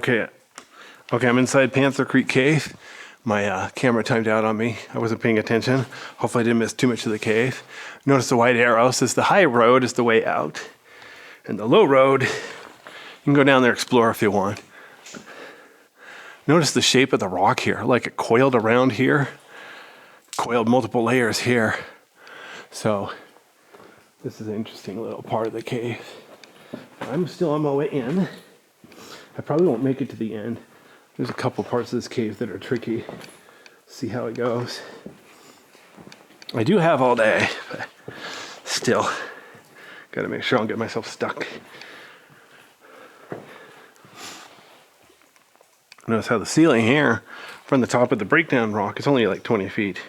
Okay, I'm inside Panther Creek Cave. My camera timed out on me. I wasn't paying attention. Hopefully I didn't miss too much of the cave. Notice the white arrow says the high road is the way out. And the low road, you can go down there, explore if you want. Notice the shape of the rock here, like it coiled around here. Coiled multiple layers here. So this is an interesting little part of the cave. I'm still on my way in. I probably won't make it to the end. There's a couple parts of this cave that are tricky. See how it goes. I do have all day, but still, gotta make sure I don't get myself stuck. Notice how the ceiling here from the top of the breakdown rock is only like 20 feet.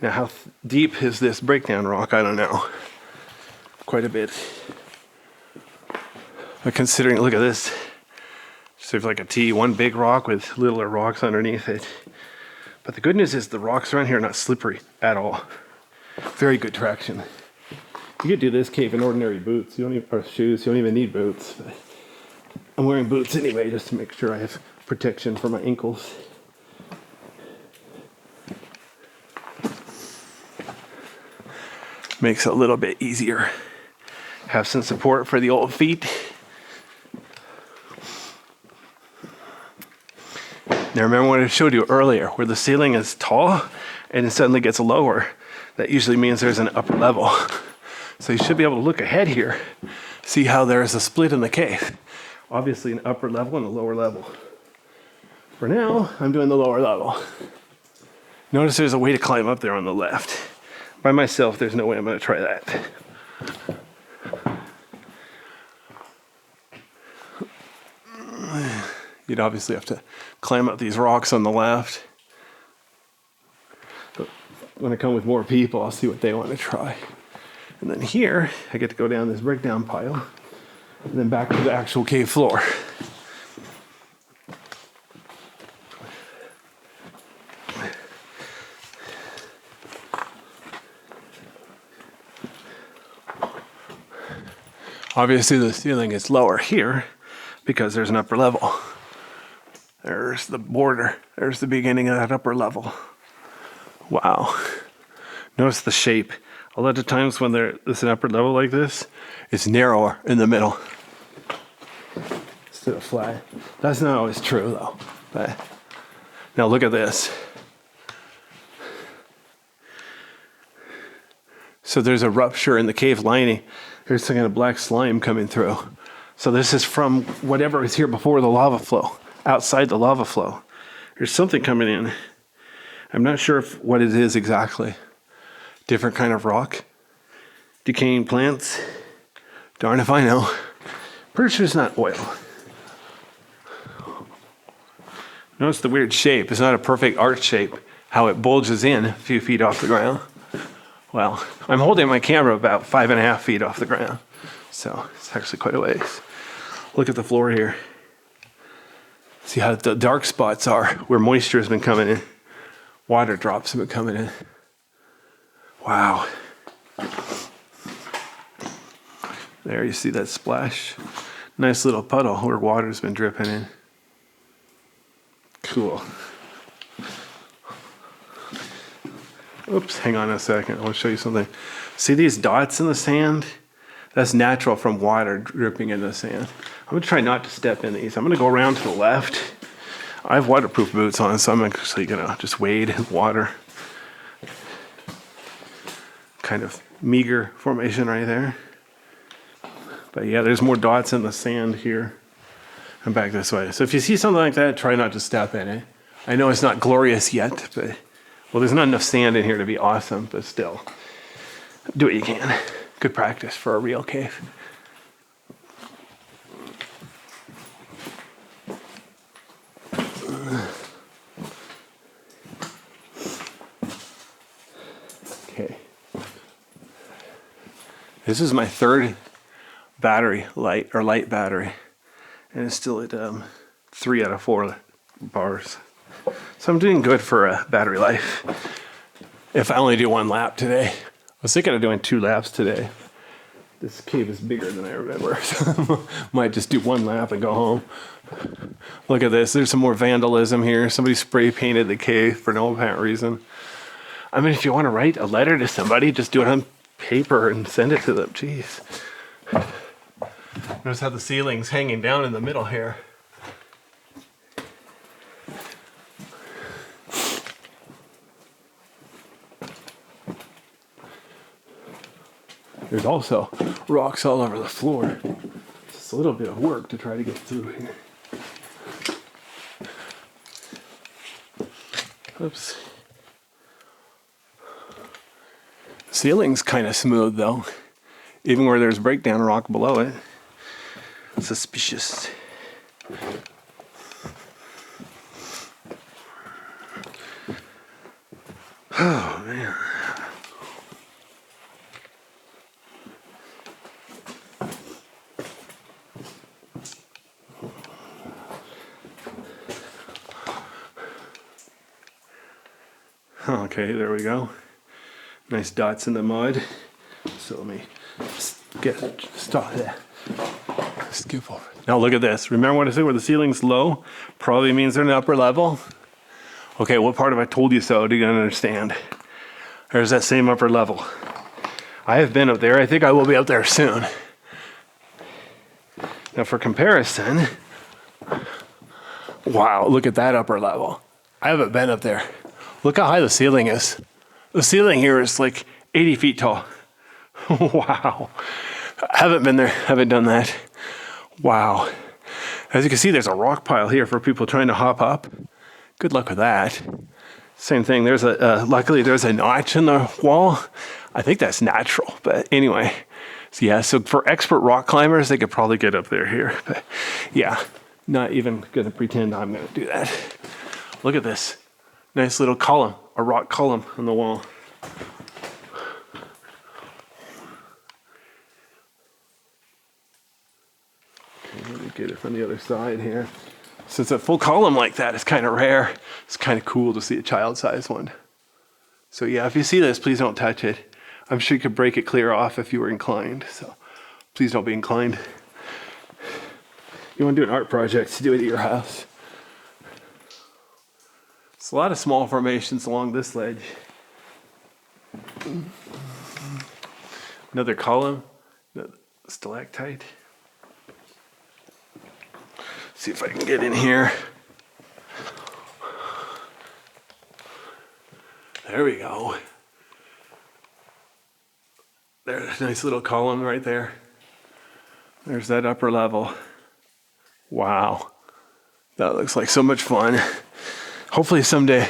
Now how deep is this breakdown rock? I don't know. Quite a bit. But considering, look at this. Sort of like a T, one big rock with littler rocks underneath it. But the good news is the rocks around here are not slippery at all. Very good traction. You could do this cave in ordinary boots. You don't even, or shoes. You don't even need boots. But I'm wearing boots anyway just to make sure I have protection for my ankles. Makes it a little bit easier. Have some support for the old feet. Now remember what I showed you earlier, where the ceiling is tall and it suddenly gets lower. That usually means there's an upper level. So you should be able to look ahead here, see how there is a split in the cave. Obviously an upper level and a lower level. For now, I'm doing the lower level. Notice there's a way to climb up there on the left. By myself, there's no way I'm going to try that. You'd obviously have to climb up these rocks on the left. But when I come with more people, I'll see what they want to try. And then here, I get to go down this breakdown pile and then back to the actual cave floor. Obviously, the ceiling is lower here because there's an upper level. There's the border. There's the beginning of that upper level. Wow. Notice the shape. A lot of times when there's an upper level like this, it's narrower in the middle instead of flat. That's not always true though. But now look at this. So there's a rupture in the cave lining. There's some kind of black slime coming through. So this is from whatever was here before the lava flow, outside the lava flow. There's something coming in. I'm not sure what it is exactly. Different kind of rock. Decaying plants. Darn if I know. Pretty sure it's not oil. Notice the weird shape. It's not a perfect arch shape. How it bulges in a few feet off the ground. Well, I'm holding my camera about 5.5 feet off the ground. So it's actually quite a ways. Look at the floor here. See how the dark spots are where moisture has been coming in. Water drops have been coming in. Wow. There you see that splash. Nice little puddle where water's been dripping in. Cool. Oops, hang on a second. I want to show you something. See these dots in the sand? That's natural from water dripping in the sand. I'm going to try not to step in these. I'm going to go around to the left. I have waterproof boots on, so I'm actually going to just wade in water. Kind of meager formation right there. But yeah, there's more dots in the sand here. I'm back this way. So if you see something like that, try not to step in it. I know it's not glorious yet, but well, there's not enough sand in here to be awesome, but still, do what you can. Good practice for a real cave. Okay. This is my third battery, light battery, and it's still at 3 out of 4 bars. So I'm doing good for a battery life. If I only do 1 lap today. I was thinking of doing 2 laps today. This cave is bigger than I remember. So might just do one lap and go home. Look at this. There's some more vandalism here. Somebody spray painted the cave for no apparent reason. I mean, if you want to write a letter to somebody, just do it on paper and send it to them. Jeez. Notice how the ceiling's hanging down in the middle here. There's also rocks all over the floor. It's a little bit of work to try to get through here. Oops. Ceiling's kind of smooth though, even where there's breakdown rock below it. Suspicious. Oh man. Okay, there we go. Nice dots in the mud. So let me stop there. Skip over. Now look at this. Remember what I said where the ceiling's low? Probably means they're in the upper level. Okay, what part of I told you so do you understand? There's that same upper level. I have been up there. I think I will be up there soon. Now for comparison, wow, look at that upper level. I haven't been up there. Look how high the ceiling is. The ceiling here is like 80 feet tall. Wow. I haven't been there, haven't done that. Wow. As you can see, there's a rock pile here for people trying to hop up. Good luck with that. Same thing, there's luckily there's a notch in the wall. I think that's natural, but anyway. So yeah, so for expert rock climbers, they could probably get up there here. But yeah, not even gonna pretend I'm gonna do that. Look at this. Nice little column, a rock column on the wall. Okay, let me get it from the other side here. Since a full column like that is kind of rare, it's kind of cool to see a child-sized one. So yeah, if you see this, please don't touch it. I'm sure you could break it clear off if you were inclined, so please don't be inclined. You want to do an art project, do it at your house. It's a lot of small formations along this ledge. Another column, another stalactite. See if I can get in here. There we go. There's a nice little column right there. There's that upper level. Wow. That looks like so much fun. Hopefully someday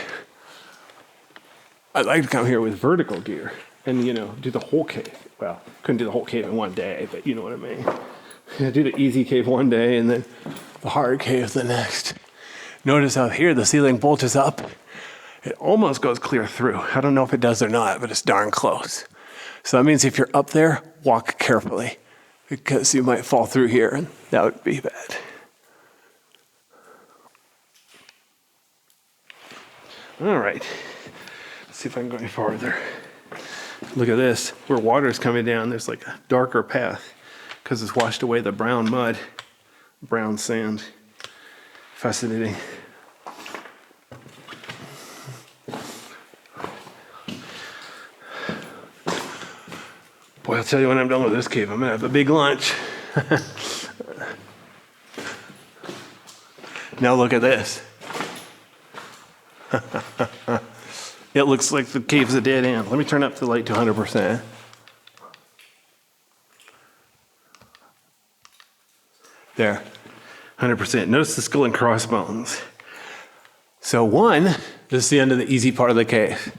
I'd like to come here with vertical gear and, you know, do the whole cave. Well, couldn't do the whole cave in one day, but you know what I mean. Yeah, do the easy cave one day and then the hard cave the next. Notice out here the ceiling bulges up. It almost goes clear through. I don't know if it does or not, but it's darn close. So that means if you're up there, walk carefully because you might fall through here and that would be bad. All right, let's see if I can go any farther. Look at this, where water's coming down, there's like a darker path because it's washed away the brown mud, brown sand. Fascinating. Boy, I'll tell you when I'm done with this cave, I'm gonna have a big lunch. Now look at this. It looks like the cave's a dead end. Let me turn up the light to 100%. There, 100%. Notice the skull and crossbones. So one, this is the end of the easy part of the cave.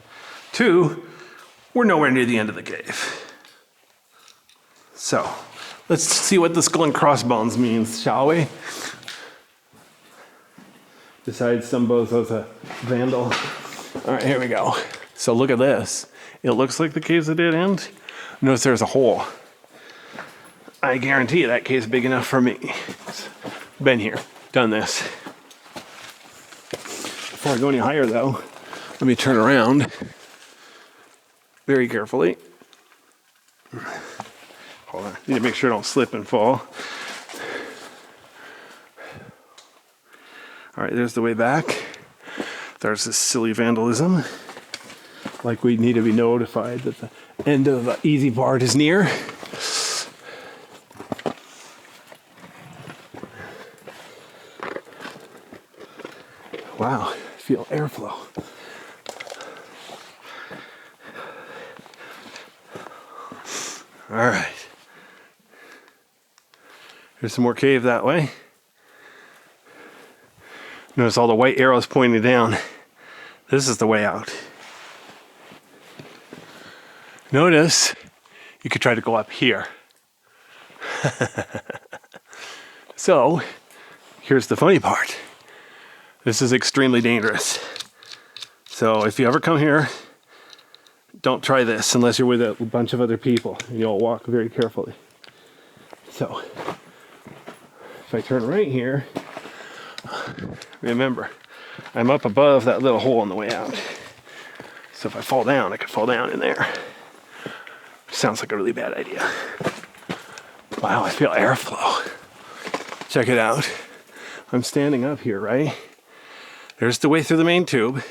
Two, we're nowhere near the end of the cave. So let's see what the skull and crossbones means, shall we? Besides some bozo's a vandal. All right, here we go. So look at this. It looks like the cave's a dead end. Notice there's a hole. I guarantee you that cave's big enough for me. Been here, done this. Before I go any higher though, let me turn around very carefully. Hold on. Need to make sure I don't slip and fall. All right, there's the way back. There's this silly vandalism. Like we need to be notified that the end of the easy part is near. Wow, feel airflow. All right. There's some more cave that way. Notice all the white arrows pointing down. This is the way out. Notice you could try to go up here. So, here's the funny part. This is extremely dangerous. So if you ever come here, don't try this unless you're with a bunch of other people, and you'll walk very carefully. So, if I turn right here, remember, I'm up above that little hole on the way out. So if I fall down, I could fall down in there. Sounds like a really bad idea. Wow, I feel airflow. Check it out. I'm standing up here, right? There's the way through the main tube.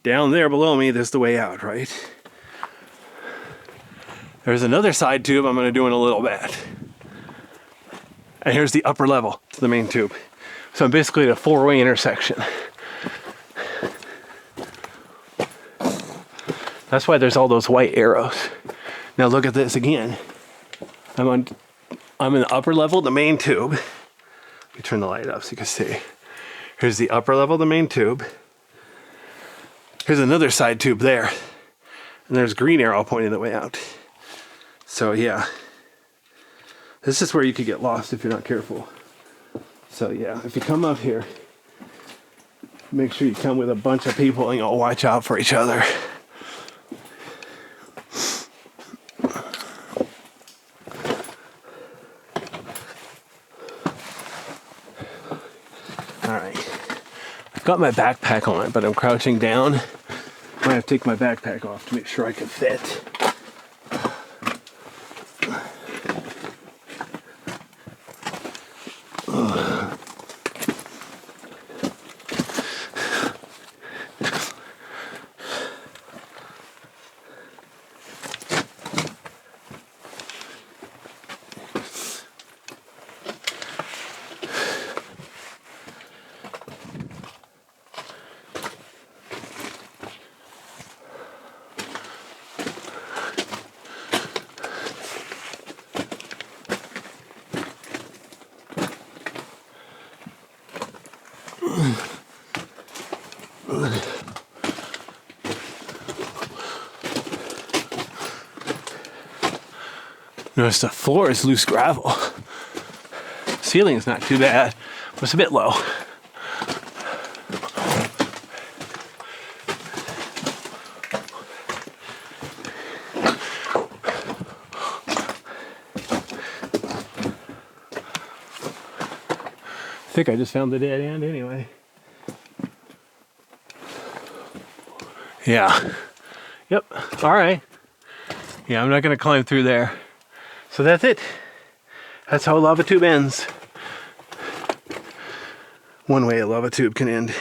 Down there below me, there's the way out, right? There's another side tube I'm going to do in a little bit. And here's the upper level to the main tube. So I'm basically at a four-way intersection. That's why there's all those white arrows. Now look at this again. I'm in the upper level of the main tube. Let me turn the light up so you can see. Here's the upper level of the main tube. Here's another side tube there. And there's green arrow pointing the way out. So yeah. This is where you could get lost if you're not careful. So yeah, if you come up here, make sure you come with a bunch of people and you'll watch out for each other. Got my backpack on, but I'm crouching down. I have to take my backpack off to make sure I can fit. Notice the floor is loose gravel. Ceiling is not too bad, but it's a bit low. I think I just found the dead end anyway. Yeah. Yep. All right. Yeah, I'm not going to climb through there. So that's it. That's how a lava tube ends. One way a lava tube can end.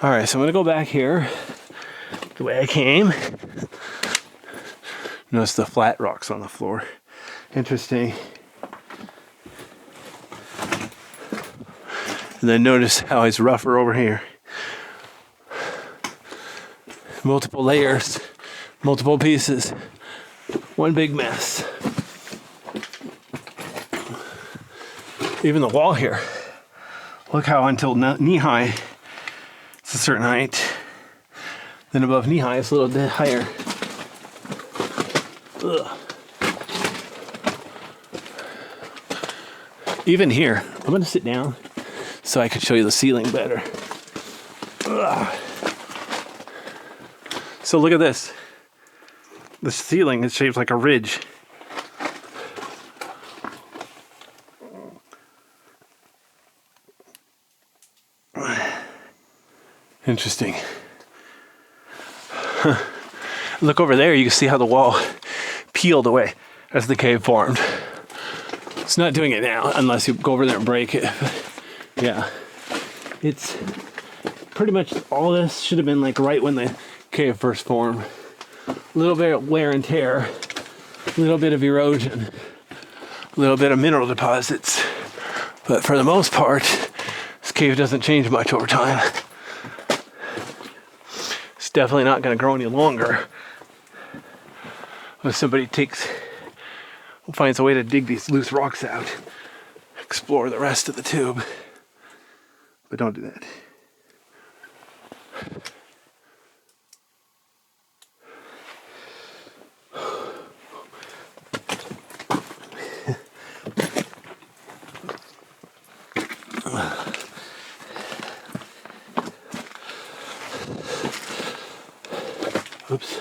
All right, so I'm going to go back here the way I came. Notice the flat rocks on the floor. Interesting. And then notice how it's rougher over here. Multiple layers, multiple pieces, one big mess. Even the wall here. Look how until knee high, it's a certain height. Then above knee high, it's a little bit higher. Ugh. Even here, I'm gonna sit down so I can show you the ceiling better. Ugh. So look at this. The ceiling is shaped like a ridge. Interesting. Look over there, you can see how the wall peeled away. as the cave formed. It's not doing it now unless you go over there and break it. Yeah, it's pretty much all this should have been like right when the cave first formed. A little bit of wear and tear, a little bit of erosion, a little bit of mineral deposits. But for the most part, this cave doesn't change much over time. It's definitely not going to grow any longer unless somebody finds a way to dig these loose rocks out, explore the rest of the tube. But don't do that. Oops.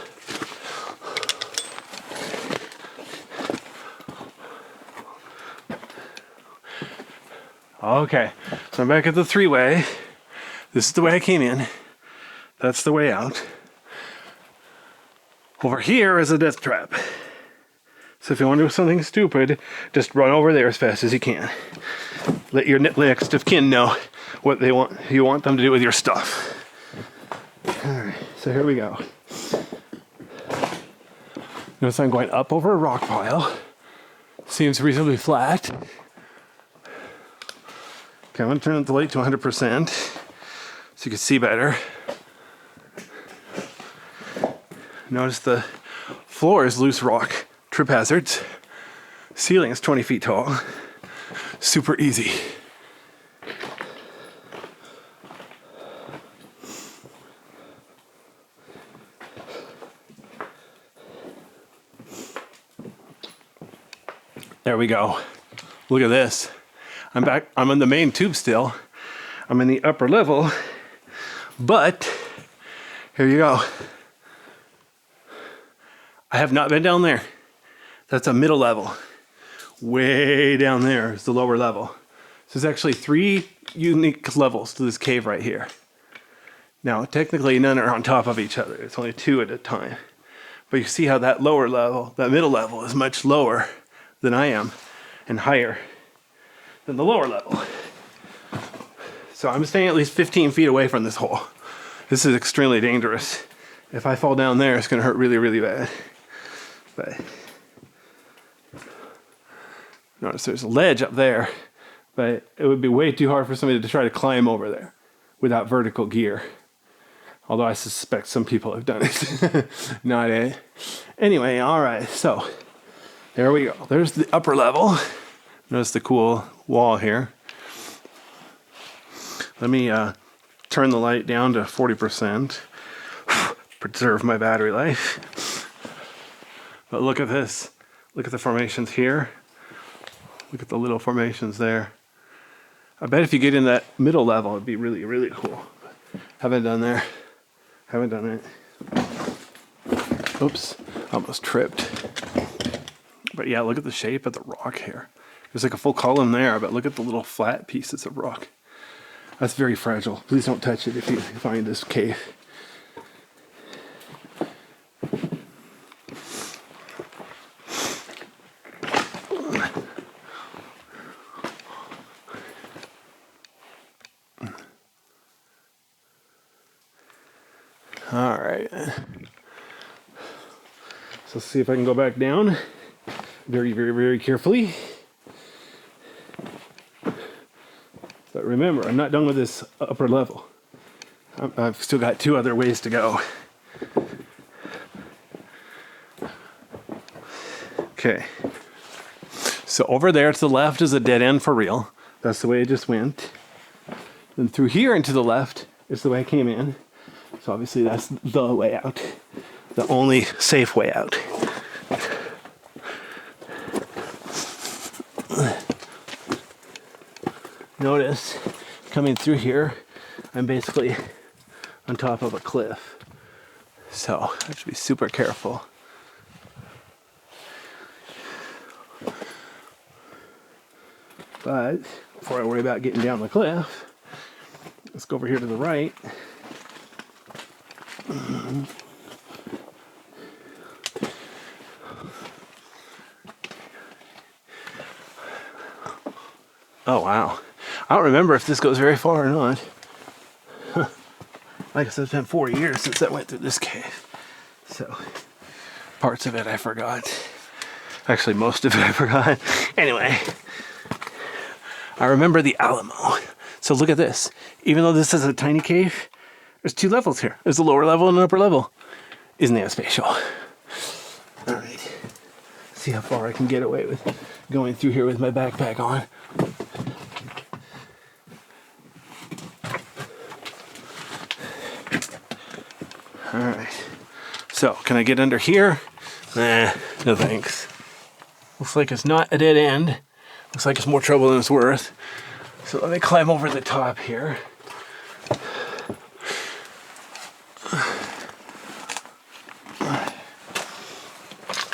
Okay, so I'm back at the three-way. This is the way I came in. That's the way out. Over here is a death trap. So if you want to do something stupid, just run over there as fast as you can. Let your next of kin know what you want them to do with your stuff. Alright, so here we go. Notice I'm going up over a rock pile. Seems reasonably flat. Okay, I'm going to turn the light to 100% so you can see better. Notice the floor is loose rock, trip hazards. Ceiling is 20 feet tall. Super easy. There we go. Look at this. I'm back. I'm on the main tube still. I'm in the upper level, but here you go. I have not been down there. That's a middle level. Way down there is the lower level. So there's actually 3 unique levels to this cave right here. Now, technically none are on top of each other. It's only 2 at a time. But you see how that lower level, that middle level is much lower than I am and higher than the lower level. So I'm staying at least 15 feet away from this hole. This is extremely dangerous. If I fall down there, it's going to hurt really, really bad. But notice there's a ledge up there, but it would be way too hard for somebody to try to climb over there without vertical gear. Although I suspect some people have done it. Not it. Anyway, all right, so there we go. There's the upper level. Notice the cool wall here. Let me turn the light down to 40%. Preserve my battery life. But look at this. Look at the formations here. Look at the little formations there. I bet if you get in that middle level, it'd be really, really cool. Haven't done there. Haven't done it. Oops. Almost tripped. But yeah, look at the shape of the rock here. There's like a full column there, but look at the little flat pieces of rock. That's very fragile. Please don't touch it if you find this cave. All right. So let's see if I can go back down. Very, very, very carefully. But remember, I'm not done with this upper level. I've still got 2 other ways to go. Okay. So over there to the left is a dead end for real. That's the way it just went. Then through here and to the left is the way I came in. So obviously that's the way out. The only safe way out. Notice, coming through here, I'm basically on top of a cliff. So I have to be super careful. But before I worry about getting down the cliff, let's go over here to the right. Oh, wow. I don't remember if this goes very far or not. Like I said, it's been 4 years since I went through this cave. So, parts of it I forgot. Actually, most of it I forgot. Anyway, I remember the Alamo. So look at this. Even though this is a tiny cave, there's 2 levels here. There's a lower level and an upper level. Isn't that spatial? All right. See how far I can get away with going through here with my backpack on. All right. So, can I get under here? Nah, no thanks. Looks like it's not a dead end. Looks like it's more trouble than it's worth. So let me climb over the top here.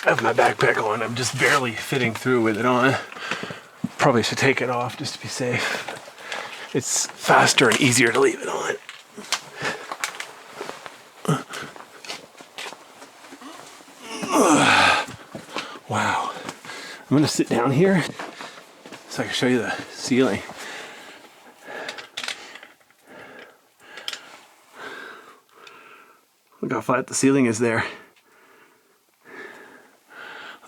I have my backpack on. I'm just barely fitting through with it on. Probably should take it off just to be safe. It's faster and easier to leave it on. Wow. I'm going to sit down here so I can show you the ceiling. Look how flat the ceiling is there.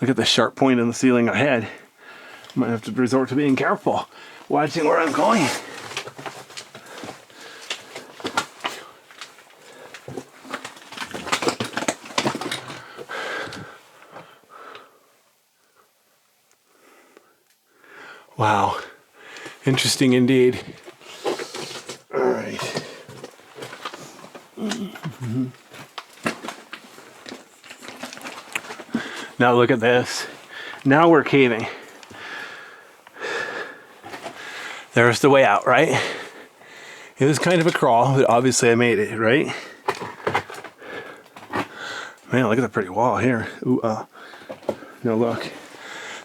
Look at the sharp point in the ceiling ahead. I might have to resort to being careful, watching where I'm going. Wow, interesting indeed. All right. Mm-hmm. Now look at this. Now we're caving. There's the way out, right? It was kind of a crawl, but obviously I made it, right? Man, look at the pretty wall here. Ooh, no, look.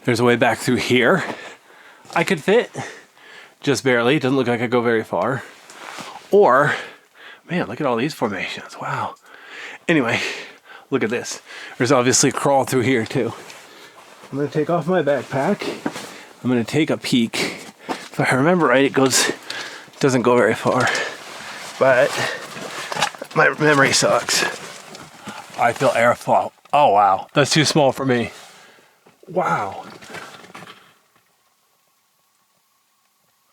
There's a way back through here. I could fit, just barely. It doesn't look like I go very far. Or, man, look at all these formations. Wow. Anyway, look at this. There's obviously a crawl through here too. I'm gonna take off my backpack. I'm gonna take a peek. If I remember right, it doesn't go very far. But my memory sucks. I feel airflow. Oh wow, that's too small for me. Wow.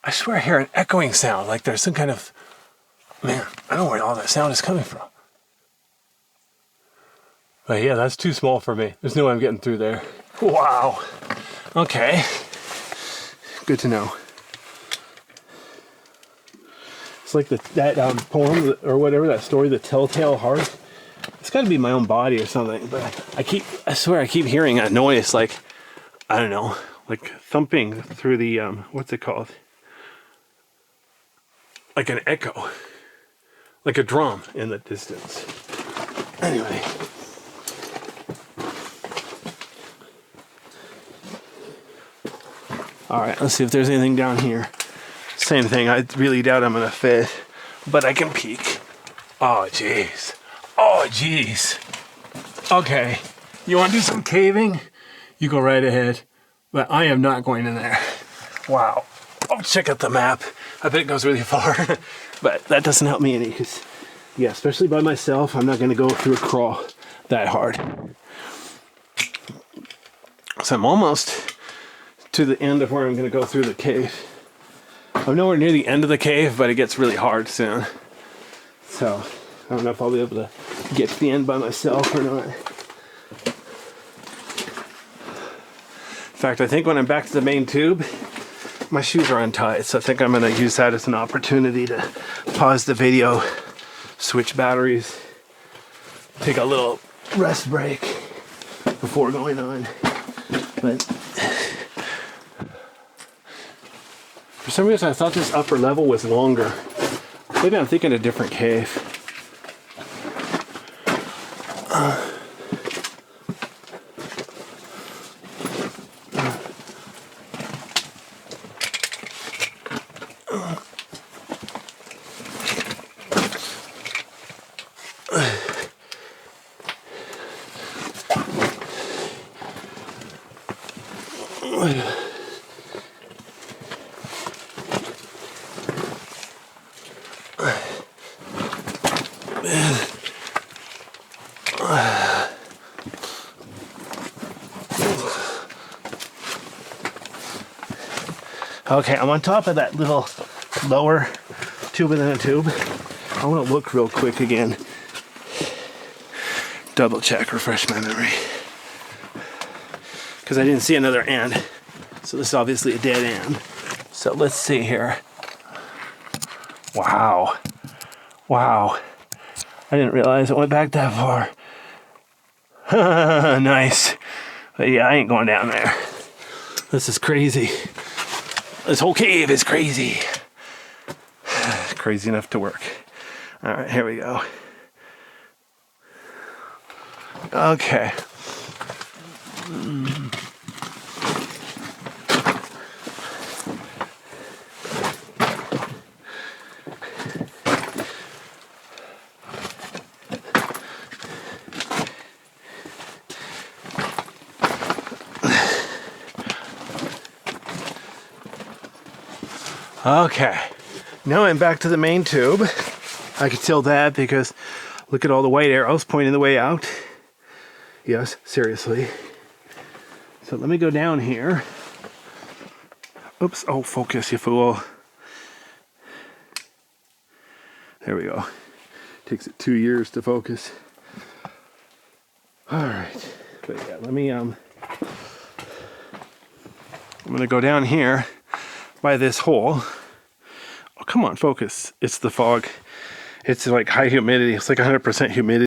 I swear I hear an echoing sound, like there's some kind of, man, I don't know where all that sound is coming from. But yeah, that's too small for me. There's no way I'm getting through there. Wow. Okay. Good to know. It's like that poem or whatever, that story, The Telltale Heart. It's got to be my own body or something. But I swear I keep hearing a noise like, I don't know, like thumping through the, what's it called? Like an echo. Like a drum in the distance. Anyway. Alright, let's see if there's anything down here. Same thing, I really doubt I'm gonna fit. But I can peek. Oh, jeez. Oh, jeez. Okay. You wanna do some caving? You go right ahead. But I am not going in there. Wow. Oh, check out the map. I bet it goes really far. But that doesn't help me any, because, yeah, especially by myself, I'm not going to go through a crawl that hard. So I'm almost to the end of where I'm going to go through the cave. I'm nowhere near the end of the cave, but it gets really hard soon. So I don't know if I'll be able to get to the end by myself or not. In fact, I think when I'm back to the main tube, my shoes are untied, so I think I'm going to use that as an opportunity to pause the video, switch batteries, take a little rest break before going on. But for some reason I thought this upper level was longer. Maybe I'm thinking a different cave. Okay, I'm on top of that little lower tube within a tube. I want to look real quick again. Double check, refresh my memory. Because I didn't see another end. So this is obviously a dead end. So let's see here. Wow. Wow. I didn't realize it went back that far. Nice. But yeah, I ain't going down there. This is crazy. This whole cave is crazy. Crazy enough to work. All right, here we go. Okay. Okay, now I'm back to the main tube. I can tell that because look at all the white arrows pointing the way out. Yes, seriously. So let me go down here. Oops, oh, focus, you fool. There we go. Takes it 2 years to focus. All right, but yeah, let me, I'm gonna go down here by this hole. Oh, come on, focus. It's the fog. It's like high humidity. It's like 100% humidity.